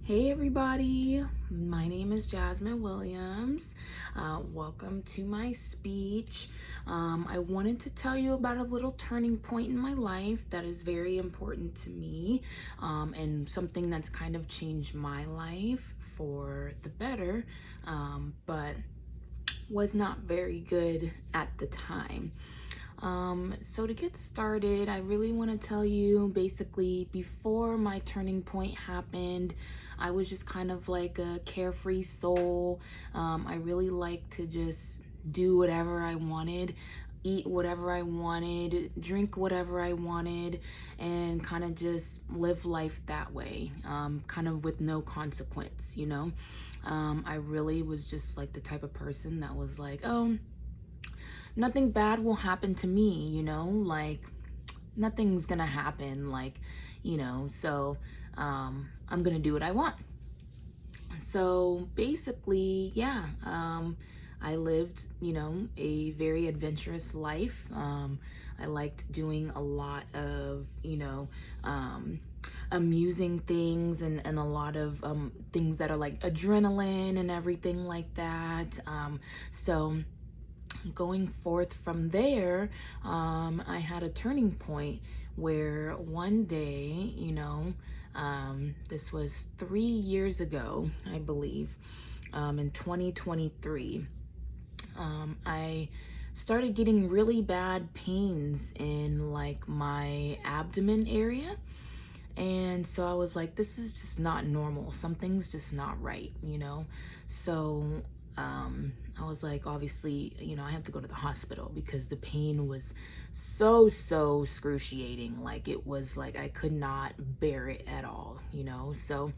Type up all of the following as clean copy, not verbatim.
Hey everybody, my name is Jasmine Williams. Welcome to my speech. I wanted to tell you about a little turning point in my life that is very important to me, and something that's kind of changed my life for the better, but was not very good at the time. So to get started, I really want to tell you basically before my turning point happened, I was just kind of like a carefree soul. I really liked to just do whatever I wanted, eat whatever I wanted, drink whatever I wanted, and kind of just live life that way, kind of with no consequence. I really was just like the type of person that was like, oh, nothing bad will happen to me, like nothing's gonna happen, so I'm gonna do what I want. So basically, yeah, I lived, a very adventurous life. I liked doing a lot of, amusing things and a lot of things that are like adrenaline and everything like that. So going forth from there, I had a turning point where one day, this was 3 years ago, I believe, in 2023, I started getting really bad pains in like my abdomen area. And so I was like, this is just not normal. Something's just not right? So I was like, obviously, I have to go to the hospital because the pain was so excruciating. Like it was like I could not bear it at all. So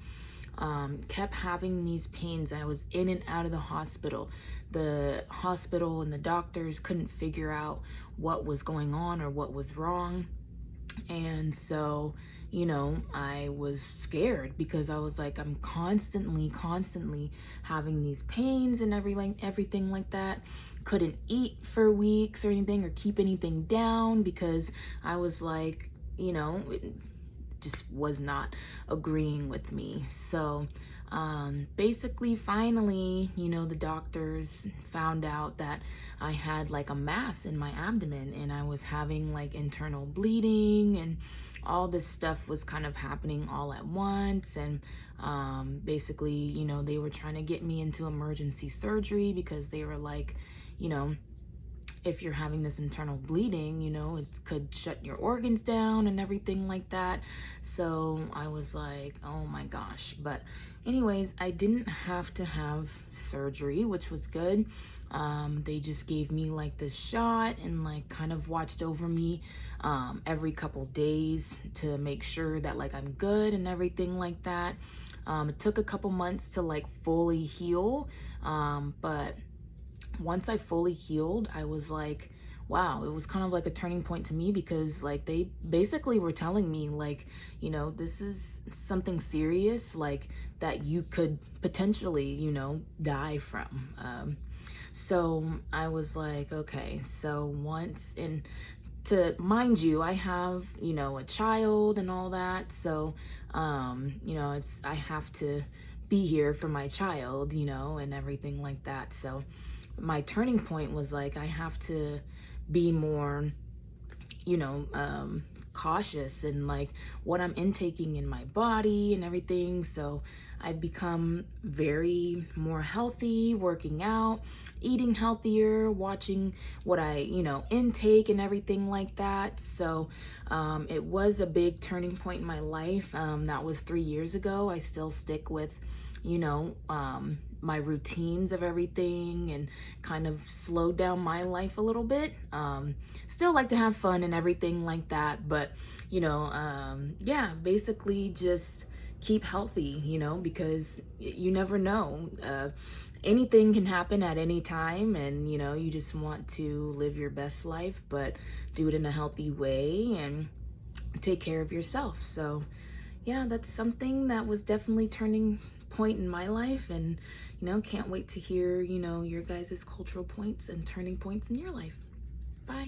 kept having these pains. I was in and out of the hospital. The hospital and the doctors couldn't figure out what was going on or what was wrong. And so, I was scared because I was like, I'm constantly having these pains and everything like that. Couldn't eat for weeks or anything or keep anything down because I was like, it just was not agreeing with me. So basically, finally, the doctors found out that I had like a mass in my abdomen and I was having like internal bleeding and all this stuff was kind of happening all at once. And basically, they were trying to get me into emergency surgery because they were like, if you're having this internal bleeding, it could shut your organs down and everything like that. So I was like, oh my gosh. But anyways, I didn't have to have surgery, which was good. They just gave me like this shot and like kind of watched over me every couple days to make sure that like I'm good and everything like that. It took a couple months to like fully heal, but once I fully healed, I was like, wow, it was kind of like a turning point to me because like they basically were telling me like, this is something serious, like that you could potentially, die from. So I was like, okay, so once and to mind you, I have, a child and all that. So, I have to be here for my child, and everything like that. So my turning point was like, I have to be more, you know, um, cautious and like what I'm intaking in my body and everything. So I've become very more healthy, working out, eating healthier, watching what I intake and everything like that. So it was a big turning point in my life. That was 3 years ago. I still stick with, my routines of everything and kind of slowed down my life a little bit. Still like to have fun and everything like that, but yeah, basically just keep healthy, because you never know. Anything can happen at any time, and you just want to live your best life, but do it in a healthy way and take care of yourself. So yeah, that's something that was definitely turning point in my life, and can't wait to hear your guys' cultural points and turning points in your life. Bye.